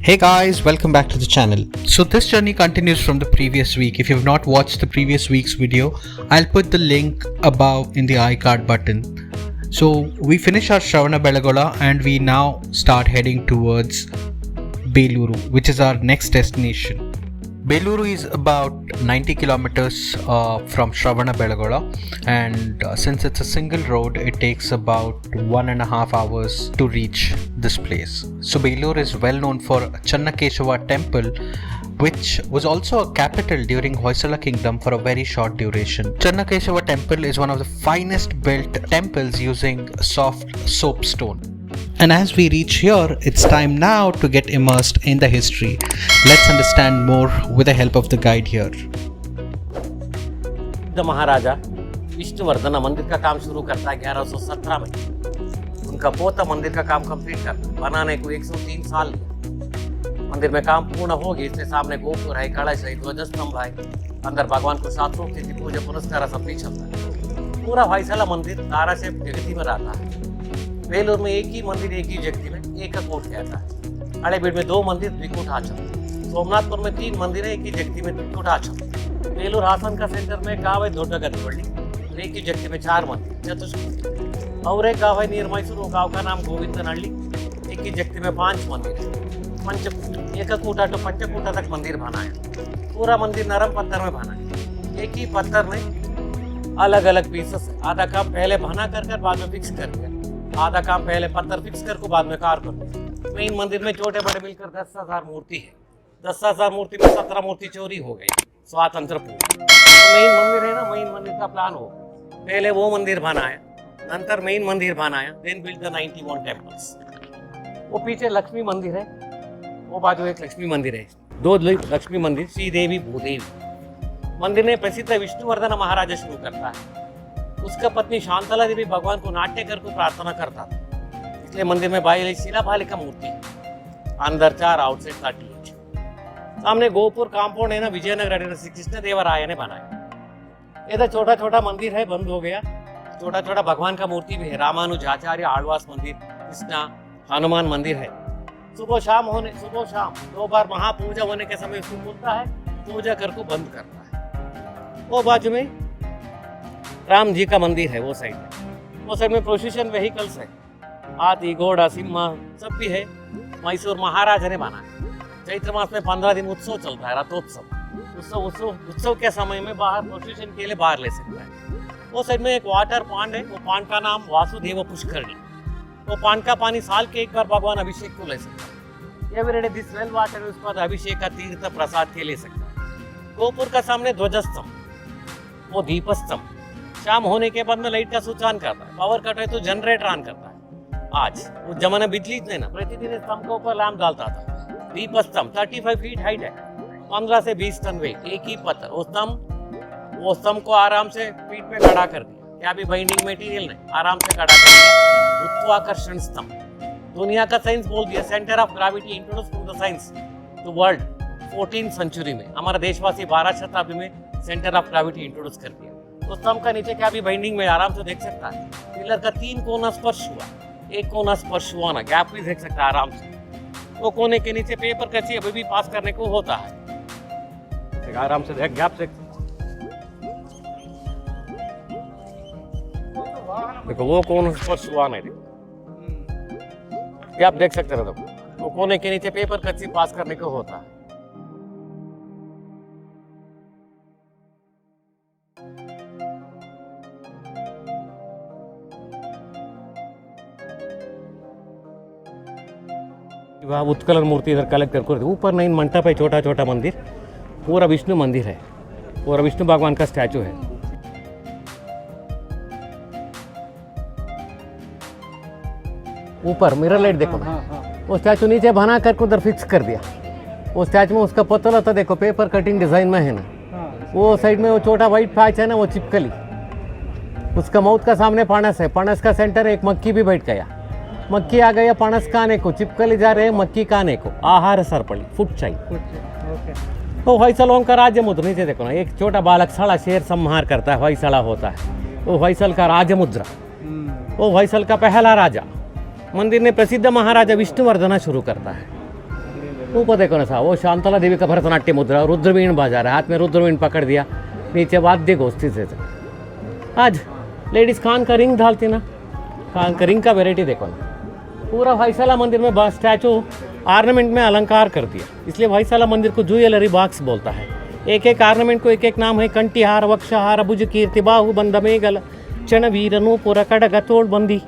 Hey guys, welcome back to the channel. So this journey continues from the previous week. If you have not watched the previous week's video, I'll put the link above in the iCard button. So we finish our Shravanabellagola and we now start heading towards Beluru, which is our next destination. Beluru is about 90 kilometers from Shravanabellagola, and since it's a single road, it takes about 1.5 hours to reach this place. So Beluru is well known for Channakeshava temple, which was also a capital during Hoysala kingdom for a very short duration. Channakeshava temple is one of the finest built temples using soft soapstone. And as we reach here, it's time now to get immersed in the history. Let's understand more with the help of the guide here. The Maharaja Vishnuvardhan मंदिर का काम शुरू करता है 1117 में। उनका पोता मंदिर का काम कंप्लीट करता है। बनाने को 103 साल लिया। मंदिर में काम पूर्ण हो गया, इसलिए सामने गोपुर है, कलश है, ध्वजस्तंभ है, अंदर भगवान को शास्त्रोक्त तिथि पूजा पुरस्कार सब भी चलता है। पूरा होयसला मंदिर तारा से जगती में रहता है। बेलूर में एक ही मंदिर एक ही जगती में एक कोट कहता है। हड़ेबीड में 2 मंदिर द्विकोटाचल, सोमनाथपुर में 3 मंदिर है एक ही जगती में त्रिकोटाचल। बेलूर हासन का सेंटर में गाँव है दोड्डगद्दवल्ली, एक ही जगती में 4 मंदिर चतुष्कोट, और एक गाँव है नियर मैसूर, वो गाँव का नाम गोविंदनहल्ली, एक ही जगती में 5 मंदिर। पंचकूट एककूटा तो पंचकूटा तक मंदिर बनाया। पूरा मंदिर नरम पत्थर में बना है। एक ही पत्थर में अलग अलग पीसेस, आधा काम पहले बना कर बाद में फिक्स कर दिया, आधा काम पहले पत्थर फिक्स करके बाद में कार कर दिया। मेन मंदिर में छोटे बड़े मिलकर 10,000 मूर्ति है। 10,000 मूर्ति में 17 मूर्ति चोरी हो गई स्वातंत्र पूर्व। तो मेन मंदिर है ना, मेन मंदिर का प्लान हो, पहले वो मंदिर बनाया, नंतर मेन मंदिर बनाया, देन बिल्ड द 91 टेम्पल्स। वो पीछे लक्ष्मी मंदिर है, वो बाजू एक लक्ष्मी मंदिर है, 2 लक्ष्मी मंदिर, श्रीदेवी भूदेवी। मंदिर में प्रसिद्ध विष्णुवर्धन महाराजा शुरू करता है। उसका पत्नी शांतला देवी भगवान को नाट्य करके प्रार्थना करता था, इसलिए मंदिर में 22 शिलाबालिका मूर्ति, अंदर 4 आउटसाइड 38। सामने गोपुर कांपाउंड है ना, विजयनगर श्री कृष्णदेवराय ने बनाया। इधर छोटा छोटा मंदिर है, बंद हो गया। छोटा छोटा भगवान का मूर्ति भी है, रामानुजाचार्य आಳ್वास मंदिर, कृष्णा हनुमान मंदिर है। सुबह शाम 2 बार महापूजा होने के समय उसको खुलता है, पूजा करके बंद करता है। वो बाजू में राम जी का मंदिर है, वो साइड में। वो साइड में प्रोसेशन व्हीकल्स है, हाथी घोड़ा सिम्हा सब भी है। मैसूर महाराजा ने बना है। चैत्र मास में 15 दिन उत्सव चलता है, रथोत्सव। उत्सव के समय में बाहर प्रोसेशन के लिए बाहर ले सकता है। वो साइड में एक वाटर पॉन्ड है, वो पॉन्ड का नाम वासुदेव पुष्करणी। वो पॉन्ड का पानी साल के एक बार भगवान अभिषेक को ले सकता है। एवरीडे दिस वेल वाटर है, उसके बाद अभिषेक का तीर्थ प्रसाद के ले सकता है। गोपुर का सामने ध्वजस्तंभ, वो दीपस्तंभ। शाम होने के बाद में लाइट का स्विच ऑन करता है, पावर कट है तो जनरेटर ऑन करता है। आज उस जमाने बिजली नहीं ना, प्रतिदिन स्तंभ के ऊपर लैंप डालता था। दीप स्तंभ 35 फीट हाइट है, 15 से 20 टन वेट, एक ही पत्थर। वो स्तंभ को आराम से पीठ पे खड़ा कर दिया, क्या भी बाइंडिंग मटेरियल नहीं, आराम से खड़ा कर दिया। गुरुत्वाकर्षण स्तंभ, दुनिया का साइंस बोल दिया, centre of gravity introduce to the science to world 14th century में। हमारा देशवासी 12 शताब्दी में सेंटर ऑफ ग्रेविटी इंट्रोड्यूस कर दिया। तो स्तंभ का नीचे क्या भी बाइंडिंग में आराम से देख सकता है। पिलर का 3 कोना स्पर्श हुआ, एक कोना स्पर्श हुआ ना, गैप भी देख सकता है आराम से। वो कोने के नीचे पेपर कच्ची अभी भी पास करने को होता है, आराम से देख गैप देख। देखो वो कोना स्पर्श हुआ नहीं, देखो गैप देख सकते हो। वो कोने के नीचे पेपर कच्ची पास करने को होता है। वह उत्कलन मूर्ति इधर कलेक्ट करके ऊपर 9 मंडप है, छोटा छोटा मंदिर, पूरा विष्णु मंदिर है, पूरा विष्णु भगवान का स्टैचू है। ऊपर मिरर लाइट देखो ना, वो स्टैचू नीचे बना करके उधर फिक्स कर दिया। वो स्टैचू में उसका पतला था, देखो पेपर कटिंग डिजाइन में है ना। वो साइड में वो छोटा व्हाइट पैच है ना, वो चिपकली, उसका माउथ का सामने पणस है, पणस का सेंटर एक मक्खी भी बैठ गया। मक्खी आ गया, पणस खाने को, चिपकली जा रहे हैं मक्खी खाने को। आहार सरपली फुट चाहिए। तो होयसल का राज्य मुद्रा नीचे देखो ना, एक छोटा बालक साड़ा शेर संहार करता है, होयसला होता है। वो होयसल का राज्य मुद्रा, वो होयसल का पहला राजा। मंदिर ने प्रसिद्ध महाराजा विष्णुवर्धन शुरू करता है। ऊपर देखो ना साहब, वो शांतला देवी का भरतनाट्य मुद्रा, रुद्रवीण बाजा रहा है, हाथ में रुद्रवीण पकड़ दिया, नीचे वाद्य गोष्ठी से। आज लेडीज़ कान का रिंग डालती ना, कान का रिंग का वेराइटी देखो ना। पूरा व्हाइटशाला मंदिर में स्टैचू आर्नामेंट में अलंकार कर दिया, इसलिए व्हाइटशाला मंदिर को ज्वेलरी बॉक्स बोलता है। एक एक आर्नामेंट को एक एक नाम है, कंठीहार, वक्षहार, भुज कीर्ति, बाहु बंद मेघल, चण वीर, नूपुर, खड़ग, तोड़बंदी।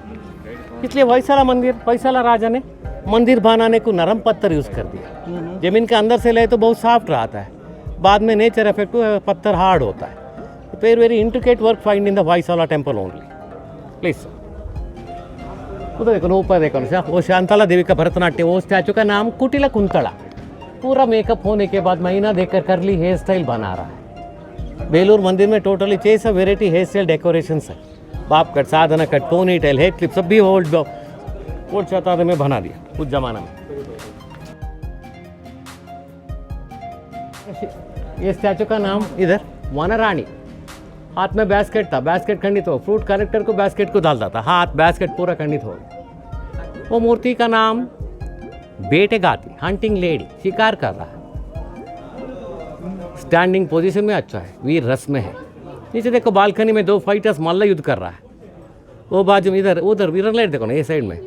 इसलिए व्हाइटशाला राजा ने मंदिर बनाने को नरम पत्थर यूज़ कर दिया। जमीन के अंदर से ले तो बहुत सॉफ्ट रहता है, बाद में नेचर इफेक्ट पत्थर हार्ड होता है। Very intricate work find in the Hoysala temple only. Please उधर देखो ना, ऊपर देखो ना, वो शांतला देवी का भरतनाट्य, वो स्टैचू का नाम कुटिला कुंतला। पूरा मेकअप होने के बाद महीना देकर करली हेयर स्टाइल बना रहा है। बेलूर मंदिर में totally 600 variety hair style decoration है। Bob cut, Sadhana cut, pony tail, head clip सब भी ओल्ड शताब्दी में बना दिया उस जमाना में। ये स्टैचू का नाम इधर वनरानी, हाथ में बास्केट था, बास्केट खंडित हो, फ्रूट कलेक्टर को बास्केट को डालता था, हाथ बास्केट पूरा खंडित हो गया। वो मूर्ति का नाम बेटेगाती, हंटिंग लेडी, शिकार कर रहा है, स्टैंडिंग पोजीशन में अच्छा है, वीर रस में है। नीचे देखो बालकनी में 2 फाइटर्स मल्ल युद्ध कर रहा है। वो बाजू में इधर उधर मिरर लाइट देखो ना, ये साइड में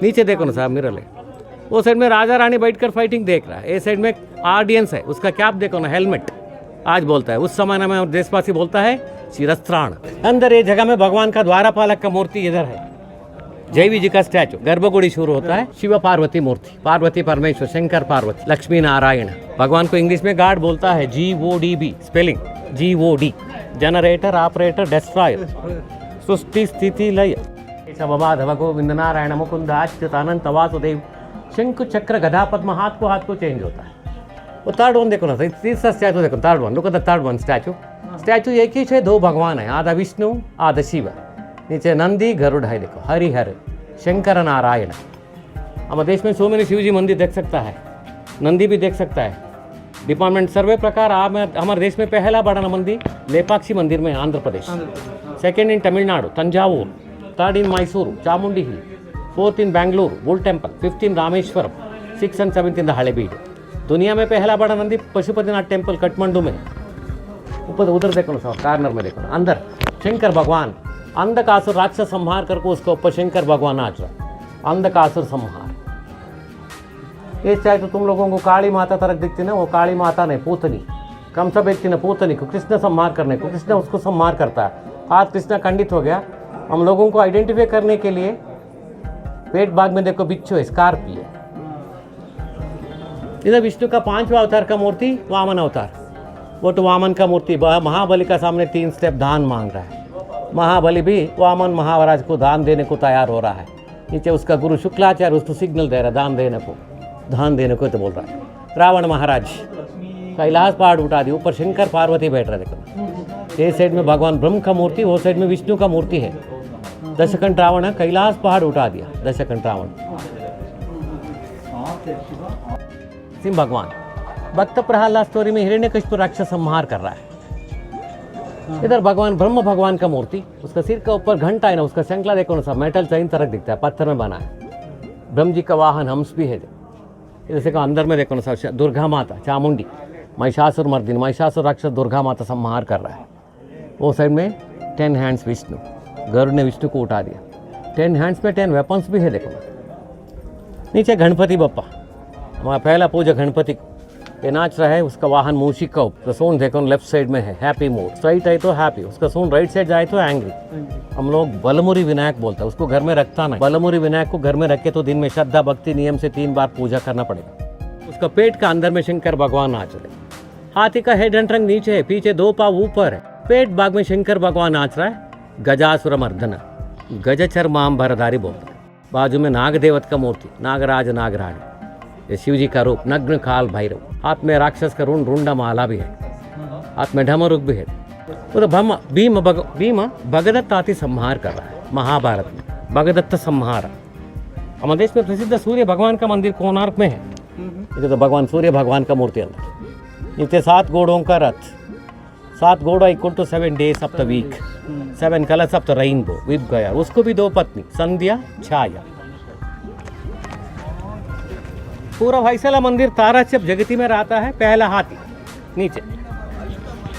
नीचे देखो ना साहब मिरर लाइट। वो साइड में राजा रानी बैठकर फाइटिंग देख रहा है, ये साइड में ऑडियंस है, उसका कैप देखो ना, हेलमेट। आज बोलता है, उस समय में देशवासी बोलता है शिरस्त्राण। अंदर ये जगह में भगवान का द्वारपालक का मूर्ति इधर है, जैवी जी का स्टैचू। गर्भगुड़ी शुरू होता है, शिव पार्वती मूर्ति, पार्वती परमेश्वर, शंकर पार्वती, लक्ष्मी नारायण। भगवान को इंग्लिश में गॉड बोलता है, GODB spelling, GOD। Generator, operator, destroyer, सृष्टि स्थिति लय। भगो गोविंद नारायण मुकुंद अच्युत अनंत वासुदेव। शंख चक्र गदा पद्म, हाथ को चेंज होता है। वो थर्ड वन देखो ना, तीसरा स्टैचू देखो, third one, look at the third one statue एक ही है, 2 भगवान है, आधा विष्णु आधा शिव। नीचे नंदी गरुड़ है, देखो हरिहर, शंकर नारायण। हमारे देश में 100 में शिव जी मंदिर देख सकता है, नंदी भी देख सकता है। डिपार्टमेंट सर्वे प्रकार हमारे देश में पहला बड़ा मंदिर लेपाक्षी मंदिर में Andhra Pradesh, second in Tamil Nadu Thanjavur, third in Mysore Chamundi hill, 4th in Bengaluru bull temple, 5th in Rameswaram, 6th and 7th in the Halebid. दुनिया में पहला बड़ा मंदिर पशुपतिनाथ टेम्पल काठमांडू में। ऊपर उधर देखो ना, कार्नर में देखो ना, अंदर शंकर भगवान अंधकासुर राक्षस संहार करके उसके ऊपर शंकर भगवान नाच रहा, अंधकासुर संहार। ये चाहे तो तुम लोगों को काली माता तरफ दिखती ना, वो काली माता नहीं, पूतनी। कंस व्यक्ति ने पूतनी को कृष्ण संहार करने को, कृष्ण उसको संहार करता है, हाथ कृष्ण खंडित हो गया। हम लोगों को आइडेंटिफाई करने के लिए पेट भाग में देखो बिच्छू है, स्कॉर्पियो। इधर विष्णु का 5वां अवतार का मूर्ति वामन अवतार, वो तो वामन का मूर्ति। महाबली का सामने 3 स्टेप दान मांग रहा है। महाबली भी वामन महाराज को दान देने को तैयार हो रहा है। नीचे उसका गुरु शुक्लाचार्य उसको सिग्नल दे रहा है दान देने को तो बोल रहा है। रावण महाराज कैलाश पहाड़ उठा दी, ऊपर शंकर पार्वती बैठ रहे देखो। ये साइड में भगवान ब्रह्म का मूर्ति, वो साइड में विष्णु का मूर्ति है। दशकंठ रावण कैलाश पहाड़ उठा दिया, दशकंठ रावण। सिंह भगवान भक्त प्रहलाद स्टोरी में हिरण्यकशिपु राक्षस संहार कर रहा है। इधर भगवान ब्रह्म भगवान का मूर्ति, उसका सिर के ऊपर घंटा है ना, उसका शंखला देखो ना, सब मेटल चैन तरह दिखता है, पत्थर में बना है। ब्रह्म जी का वाहन हंस भी है। इधर से अंदर में देखो ना, सब दुर्गा माता चामुंडी, महिषासुर मर्दिनी, महिषासुर राक्षस दुर्गा माता संहार कर रहा है। वो साइड में 10 हैंड्स विष्णु, गरुड़ ने विष्णु को उठा दिया। 10 हैंड्स में 10 वेपन्स भी है देखो। नीचे गणपति बप्पा, हमारा पहला पूजा गणपति को, ये नाच रहा है। उसका वाहन मूषिक का ऊपर सूंड देखो लेफ्ट साइड में है, हैप्पी मूड। स्ट्राइट है तो हैप्पी, उसका सूंड राइट साइड जाए तो एंग्री। हम लोग बलमुरी विनायक बोलते हैं, उसको घर में रखता नहीं। बलमुरी विनायक को घर में रखे तो दिन में श्रद्धा भक्ति नियम से 3 बार पूजा करना पड़ेगा। उसका पेट का अंदर में शंकर भगवान नाच रहे। हाथी का हेड एंड ट्रंक नीचे है, पीछे 2 पाँव ऊपर है। पेट भाग में शंकर भगवान नाच रहा है। गजासुर मर्दन, गजचर माम भरधारी बोलता है। बाजू में नाग देवत का मूर्ति, नागराज नागराणी, ये शिव जी का रूप, नग्न काल भैरव। हाथ में राक्षस का रुंडा माला भी है, हाथ में ढमरुक भी है। वो तो भीम भगदत्त आती संहार कर रहा है। महाभारत में भगदत्त संहार। हमारे देश में प्रसिद्ध सूर्य भगवान का मंदिर कोणार्क में है। ये तो भगवान सूर्य भगवान का मूर्ति अंदर। नीचे 7 घोड़ों का रथ, 7 घोड़ा equal to 7 days of the week, 7 colours of the rainbow with गया। उसको भी 2 पत्नी, संध्या छाया। पूरा वैसला मंदिर ताराचप जगती में रहता है। पहला हाथी नीचे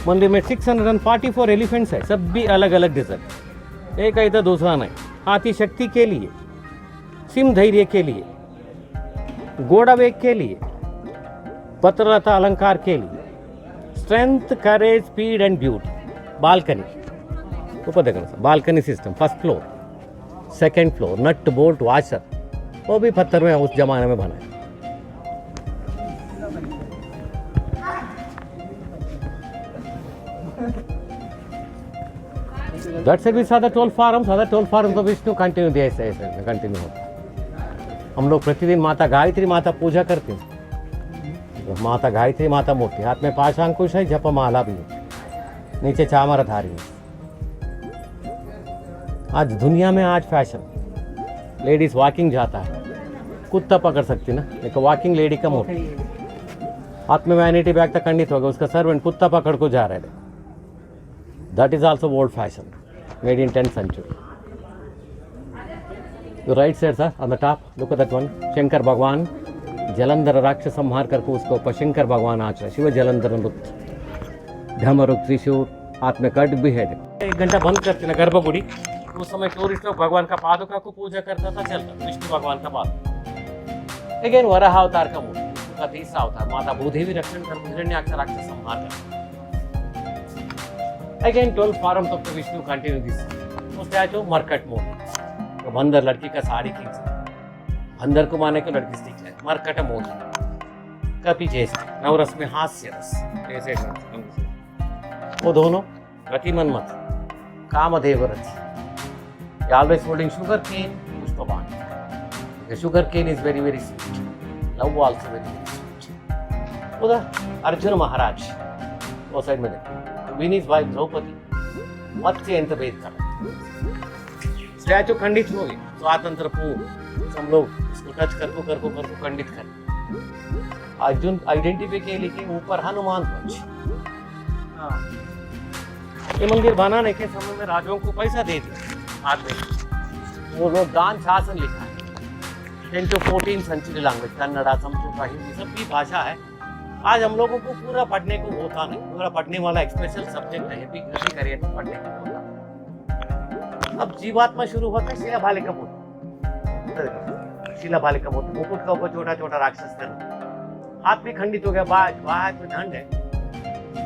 मंदिर में 644 एलिफेंट्स है, सब भी अलग अलग डिज़ाइन, एक है तो दूसरा नहीं। हाथी शक्ति के लिए, सिंह धैर्य के लिए, घोड़ा वेग के लिए, पत्रलता अलंकार के लिए, strength courage speed and beauty. Balcony ऊपर देखना सर, balcony system, first floor, second floor, nut bolt washer, वो भी पत्थर में उस जमाने में बना है। That's it, we saw the 12 farms, other 12 farms of Vishnu continue the ऐसे कंटिन्यू होता है। हम लोग प्रतिदिन माता गायत्री माता पूजा करते हैं। माता गायत्री माता मूर्ति, हाथ में पाशांकुश है, जपमाला भी है, नीचे चामर धारी है। आज दुनिया में आज फैशन, लेडीज वॉकिंग जाता है, कुत्ता पकड़ सकती ना, लेकिन वॉकिंग लेडी का मूर्ति, हाथ में वैनिटी बैग तक खंडित हो गया, उसका सर्वेंट कुत्ता पकड़ को जा रहे थे। That is also old fashion, made in 10th century. The right side sir, on the top, look at that one. Shankar भगवान जलंधर राक्षस संहार करके उसके ऊपर शंकर भगवान आच रहे, शिव जलंधर नृत्य, धमरुक त्रिशूल, हाथ में कट भी है। 1 घंटा बंद करते ना गर्भगुड़ी, उस समय टूरिस्ट लोग भगवान का पादुका को पूजा करता था, चलता विष्णु भगवान का पादुका। अगेन वराह अवतार का मूर्ति, उसका तीसरा अवतार, माता भूदेवी रक्षण कर हिरण्याक्ष राक्षस संहार कर। Again 12 forms of the Vishnu continue this. वो स्टैचू मरकट मोती, तो बंदर लड़की का साड़ी खींच, बंदर को मारने को लड़की स्टिक है, मरकट मोती, कपि जैसे नवरस में हास्य रस, ऐसे वो दोनों रति मनमत, कामदेव रति, always holding sugar cane, Pushpabana. The sugar cane is very very sweet, love also very very sweet। उधर अर्जुन महाराज वो साइड में देखो, विनीत भाई द्रौपदी मत्स्य अंत भेद कर स्टैचू खंडित हो गए, स्वातंत्र पूर्व हम लोग इसको टच कर खंडित कर। अर्जुन आइडेंटिफाई के लिए ऊपर हनुमान ध्वज। ये मंदिर बनाने के समय में राजाओं को पैसा दे दिया आदमी, वो लोग दान शासन लिखा है। 10 to 14 century language, Kannada, Sanskrit, Hindi सब भी भाषा है। आज हम लोगों को पूरा पढ़ने को होता नहीं, पूरा पढ़ने वाला एक स्पेशल सब्जेक्ट है, भी करियर में पढ़ने को होता। अब जीवात्मा शुरू होता है शिला भाले का मूर्ति, शिला भाले का मूर्ति, मुकुट का ऊपर छोटा छोटा राक्षस कर, हाथ भी खंडित हो गया, बाहर में दंड है,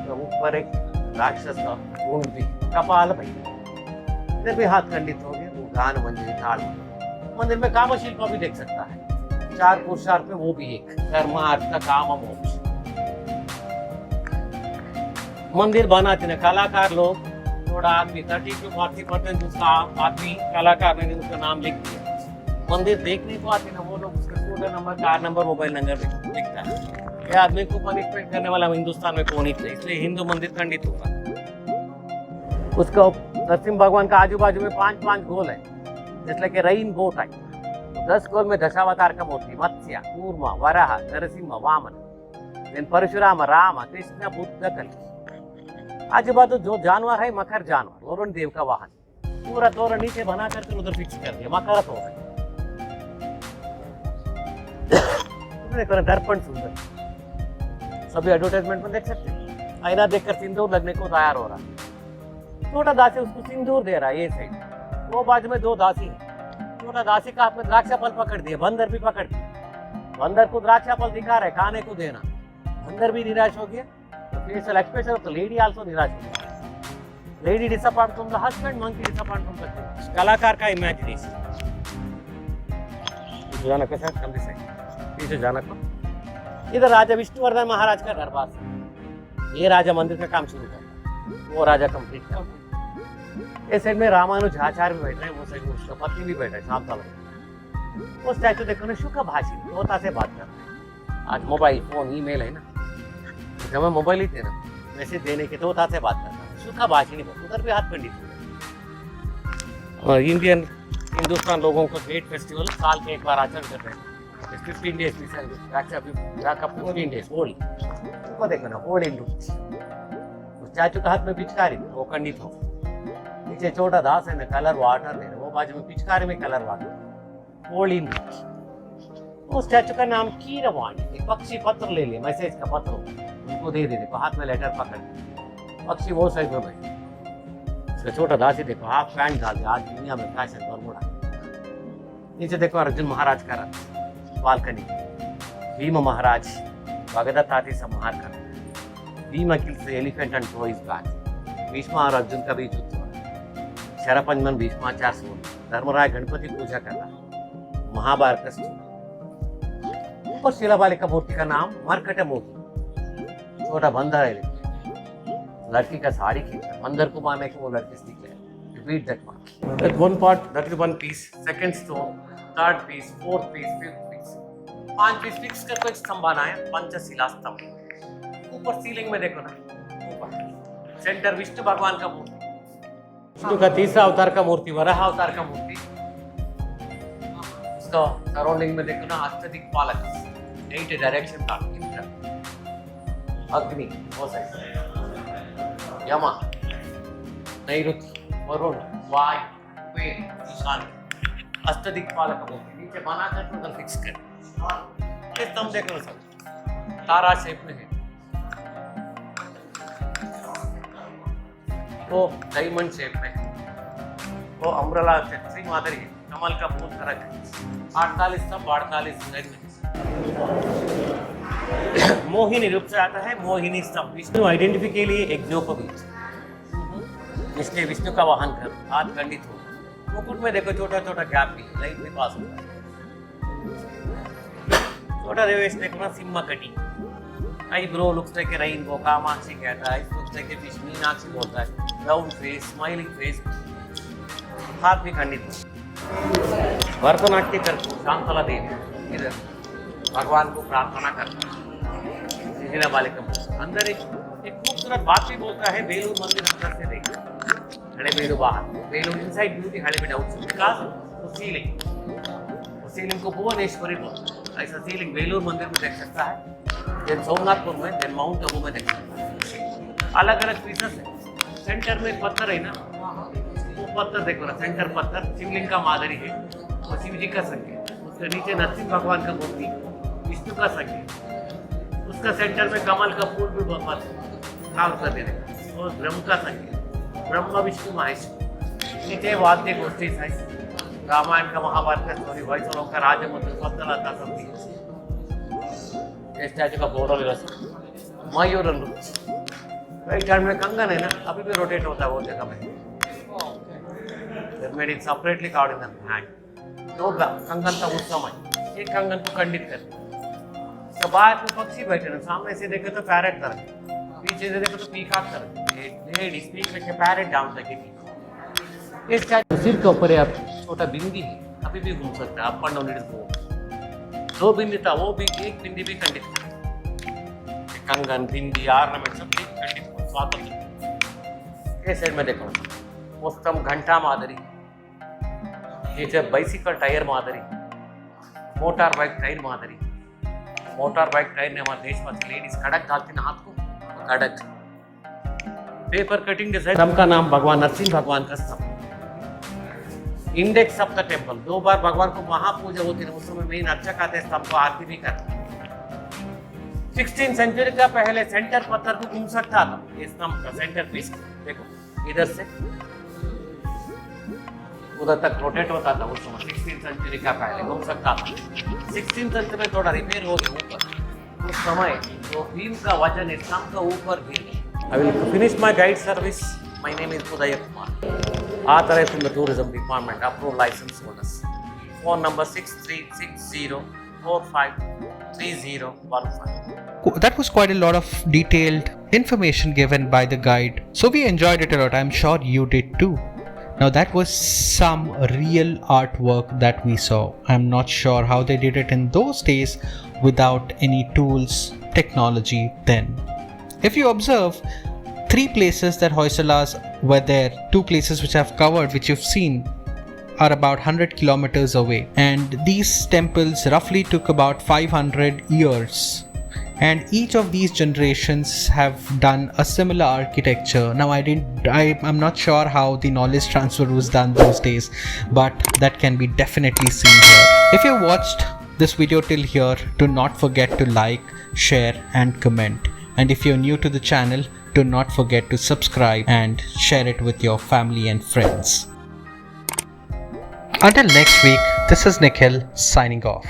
तो ऊपर एक राक्षस का ऊंट भी, कपाल भाई, इधर भी हाथ खंडित हो गए, वो गान मंदिर ताड़ मंदिर में काम शिल्प भी देख सकता है। 4 पुरुषार्थ में वो भी एक, कर्म अर्थ काम मोक्ष। मंदिर बनाते हैं कलाकार लोग, थोड़ा आदमी 30 to 40% उसका आदमी कलाकार ने उसका नाम लिख दिया। मंदिर देखने को आते ना वो लोग, उसका scooter number, car number, mobile number लिखता है। ये आदमी को पनिशमेंट करने वाला हिंदुस्तान में कौन ही थे, इसलिए हिंदू मंदिर खंडित होगा। उसका नरसिंह भगवान का आजू बाजू में 5-5 गोल है, जैसे कि रेन बो टाइप। 10 गोल में दशावतार का मूर्ति, मत्स्य, कूर्मा, वराह, नरसिंह, वामन, परशुराम, राम, कृष्ण, बुद्ध, कल्कि। आजू बाजू जो जानवर है मकर जानवर, वरुण देव का वाहन, पूरा तोरण नीचे बना करके उधर फिक्स कर दिया, मकर तोरण। दर्पण सुंदर, सभी एडवर्टाइजमेंट में देख सकते हैं। आईना देखकर सिंदूर लगने को तैयार हो रहा है, छोटा दासी उसको सिंदूर दे रहा है। ये साइड वो बाजू में 2 दासी है, छोटा दासी का हाथ में द्राक्षा फल पकड़ दिया, बंदर भी पकड़ दिया, बंदर को द्राक्षा फल दिखा रहे खाने को देना, बंदर भी निराश हो गया। facial expression of the lady also निराश हो गई। Lady disappointed from the husband, monkey disappointed from the king। कलाकार का imagination। जाना कैसा कम दिसे, पीछे जाना को। इधर राजा विष्णुवर्धन महाराज का दरबार है। ये राजा मंदिर का काम शुरू करता, वो राजा कंप्लीट करता। इस साइड में रामानुज आचार्य भी बैठ रहे हैं, वो साइड में उसका पत्नी भी बैठा है, शांता में। वो स्टैचू देखो ना, शुका भाषी तोता से बात कर रहे हैं। आज मोबाइल, फोन, ईमेल है ना, जब मैं मोबाइल ही थे ना, मैसेज देने के तोता से बात करता है, शुका भाषी नहीं, उधर भी हाथ खंडित हो। और इंडियन हिंदुस्तान लोगों का ग्रेट फेस्टिवल साल के एक बार आचरण कर रहे हैं। 15 days 15 days होली, वो देखो ना, होली नृत्य। स्टैचू का हाथ में पिचकारी, वो खंडित हो। नीचे छोटा दास है ना, कलर वाटर दे रहे, वो बाजू में पिचकारी में कलर वाटर, होली नृत्य। वो स्टैचू का नाम कीरवाणी, एक पक्षी पत्र ले लिया, मैसेज का पत्र उनको दे दे, देखो हाथ में लेटर पकड़, पक्षी वो साइड में बैठे, उसका छोटा दासी देखो हाफ पैंट डाल दिया, आज दुनिया में फैशन बरमूडा। नीचे देखो अर्जुन महाराज का रथ, बालकनी, भीम महाराज भगदत्त आदि संहार कर, Bhim kills the elephant and throw his back, Bhishma और अर्जुन का बीच युद्ध हुआ, शरपंजन भीष्माचार्य सोन, धर्मराय गणपति पूजा कर रहा, महाभारत का स्टोरी। और शिलाबालिका का मूर्ति का नाम मरकट मूर्ति, छोटा बंदर है, लड़की का साड़ी खींचा, बंदर को मारने को वो लड़की सीख है, repeat that one. That one part, that is one piece, second stone, third piece, fourth piece, fifth piece. 5 piece fix करके एक स्तंभ बनाया, पंचशिला स्तंभ। ऊपर सीलिंग में देखो ना, ऊपर सेंटर विष्णु भगवान का मूर्ति, विष्णु का तीसरा अवतार का मूर्ति, वराह अवतार का मूर्ति। उसका सराउंडिंग में देखो ना अष्टदिक्पालक, 8 डायरेक्शन था, अग्नि, यमा, नैऋत्य, वरुण, वायु, कुबेर, ईशान्य, अष्टदिक्पालक मूर्ति नीचे बनाकर टोटल फिक्स कर। ये स्तंभ देखो सब तारा शेप में है, वो डायमंड शेप में है, वो अम्ब्रेला छतरी मादरी है, कमल का फूल तरह है, 48 स्तंभ 48 डिजाइन में। मोहिनी रूप से आता है, मोहिनी स्तंभ विष्णु आइडेंटिफी के लिए यज्ञोपवीत, इसलिए विष्णु का वाहन कर हाथ खंडित हो। मुकुट में देखो छोटा छोटा गैप भी, लाइट भी पास होता है। छोटा देवेश देखो ना सिम्मा कटी, eyebrow looks like a rainbow, Kamakshi कहता है, looks like a fish, Meenakshi बोलता है, राउंड फेस, स्माइलिंग फेस, हाथ भी खंडित हो। भरतनाट्य करती शांतला देवी, इधर भगवान को प्रार्थना करता है, शिला बालिका। अंदर एक खूबसूरत बात भी बोलता है, बेलूर मंदिर अंदर से देखो, हड़ेबीडु बाहर, Belur inside beauty, Halebidu outside, because ceiling को भुवनेश्वरी बोलते हैं। ऐसा सीलिंग बेलूर मंदिर में देख सकता है, देन सोमनाथपुर में, देन माउंट आबू में देख सकता है। अलग अलग पीसेस है, सेंटर में पत्थर है ना, वो पत्थर देखो ना, सेंटर पत्थर शिवलिंग का मादरी है, वो शिव जी का संकेत, उसके नीचे नरसिंह भगवान का मूर्ति, विष्णु का संकेत, उसका सेंटर में कमल का फूल भी काम कर देगा, और ब्रह्म का संकेत, ब्रह्मा विष्णु महेश। नीचे वाद्य गोष्ठी है, रामायण का महाभारत का स्टोरी, वैष्णव का राजमुद्र, स्वतंत्रता सब दी। स्टैचू का फोटो ले सकते, मयूर राइट हैंड में कंगन है ना, अभी भी रोटेट होता है वो जगह में, made it separately card in the hand. दो कंगन था उस समय, एक कंगन को खंडित कर, तो बाहर को पक्षी बैठे ना, सामने से देखे तो पैरेट तरह, पीछे से देखो तो पीकॉक तरह, lady speak like a parrot down the kitty. इस सिर के ऊपर आप छोटा बिंदी है, अभी भी घूम सकता है, up and down it is move. 2 बिंदी था, वो भी एक बिंदी भी खंडित कर, कंगन बिंदी ऑर्नामेंट सब खंडित कर, स्वातंत्र। इस साइड में देखो वो स्तंभ घंटा मादरी, नीचे बाइसिकल टायर मादरी, मोटर बाइक टायर मादरी। मोटर बाइक टायर ने हमारे देश में लेडीज खड़क डालती ना हाथ को, खड़क। पेपर कटिंग डिजाइन, स्तंभ का नाम भगवान नरसिंह भगवान का स्तंभ। इंडेक्स ऑफ द टेम्पल, 2 बार भगवान को महापूजा होती है, उस समय मेन अर्चक आते स्तंभ को आरती भी करते। 16th सेंचुरी का पहले सेंटर पत्थर को घूम सकता था, ये स्तंभ का सेंटर पीस देखो, इधर से उधर तक रोटेट होता था उस समय। 16th सेंचुरी का पहले घूम सकता था, 16th सेंचुरी में थोड़ा रिपेयर हो गया ऊपर, उस समय जो भीम का वजन है स्तंभ का ऊपर भी। I will finish my guide service. My name is Udaya Kumar. Authorized from the Tourism Department. Approved license holders. Phone number 6360453015. That was quite a lot of detailed information given by the guide. So we enjoyed it a lot. I'm sure you did too. Now that was some real artwork that we saw. I'm not sure how they did it in those days without any tools, technology then. If you observe, 3 places that Hoysalas were there, 2 places which I've covered, which you've seen, are about 100 kilometers away, and these temples roughly took about 500 years, and each of these generations have done a similar architecture. Now I'm not sure how the knowledge transfer was done those days, but that can be definitely seen here. If you watched this video till here, do not forget to like, share and comment. And if you're new to the channel, do not forget to subscribe and share it with your family and friends. Until next week, this is Nikhil signing off.